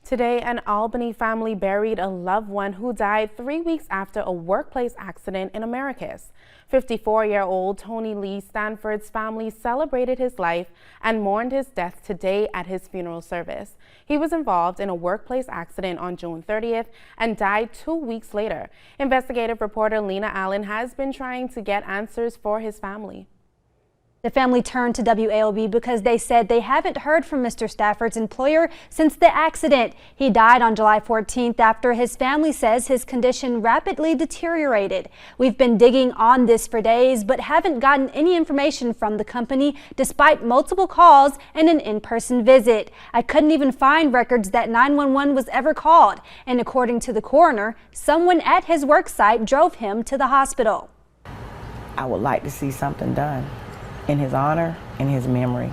Today, an Albany family buried a loved one who died 3 weeks after a workplace accident in Americus. 54-year-old Tony Lee Stanford's family celebrated his life and mourned his death today at his funeral service. He was involved in a workplace accident on June 30th and died 2 weeks later. Investigative reporter Lena Allen has been trying to get answers for his family. The family turned to WALB because they said they haven't heard from Mr. Stafford's employer since the accident. He died on July 14th after his family says his condition rapidly deteriorated. We've been digging on this for days, but haven't gotten any information from the company despite multiple calls and an in-person visit. I couldn't even find records that 911 was ever called. And according to the coroner, someone at his work site drove him to the hospital. I would like to see something done in his honor, in his memory.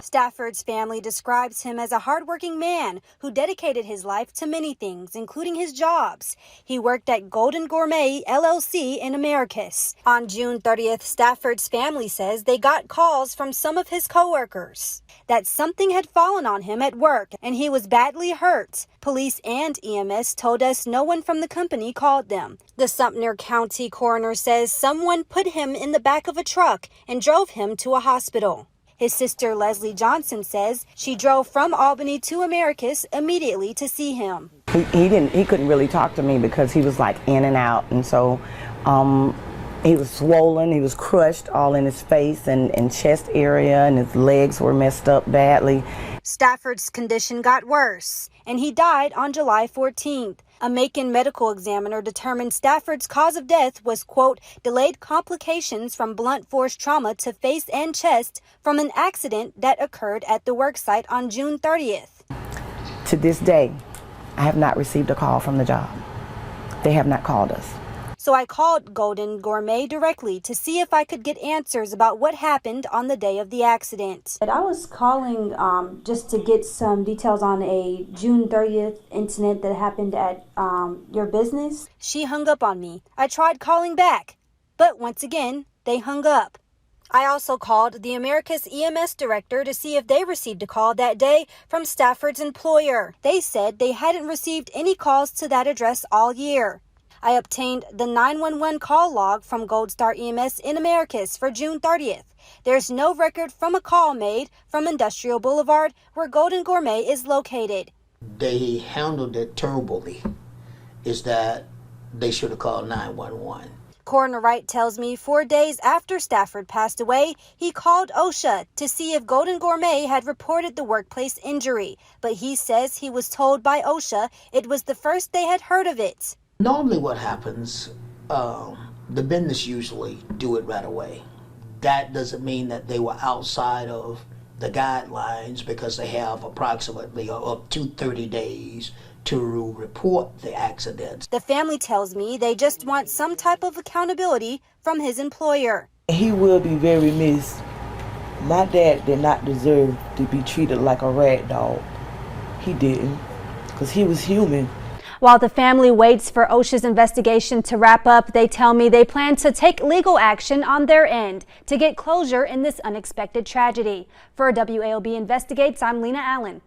Stafford's family describes him as a hardworking man who dedicated his life to many things, including his jobs. He worked at Golden Gourmet LLC in Americus. On June 30th, Stafford's family says they got calls from some of his coworkers that something had fallen on him at work and he was badly hurt. Police and EMS told us no one from the company called them. The Sumter County coroner says someone put him in the back of a truck and drove him to a hospital. His sister, Leslie Johnson, says she drove from Albany to Americus immediately to see him. He couldn't really talk to me because he was like in and out, and so he was swollen, he was crushed all in his face and chest area, and his legs were messed up badly. Stafford's condition got worse, and he died on July 14th. A Macon medical examiner determined Stafford's cause of death was, quote, delayed complications from blunt force trauma to face and chest from an accident that occurred at the worksite on June 30th. To this day, I have not received a call from the job. They have not called us. So I called Golden Gourmet directly to see if I could get answers about what happened on the day of the accident. I was calling just to get some details on a June 30th incident that happened at your business. She hung up on me. I tried calling back, but once again, they hung up. I also called the Americus EMS director to see if they received a call that day from Stafford's employer. They said they hadn't received any calls to that address all year. I obtained the 911 call log from Gold Star EMS in Americus for June 30th. There's no record from a call made from Industrial Boulevard, where Golden Gourmet is located. They handled it terribly. Is that they should have called 911. Coroner Wright tells me 4 days after Stafford passed away, he called OSHA to see if Golden Gourmet had reported the workplace injury. But he says he was told by OSHA it was the first they had heard of it. Normally what happens, the business usually do it right away. That doesn't mean that they were outside of the guidelines because they have approximately up to 30 days to report the accidents. The family tells me they just want some type of accountability from his employer. He will be very missed. My dad did not deserve to be treated like a rag dog. He didn't, because he was human. While the family waits for OSHA's investigation to wrap up, they tell me they plan to take legal action on their end to get closure in this unexpected tragedy. For WALB Investigates, I'm Lena Allen.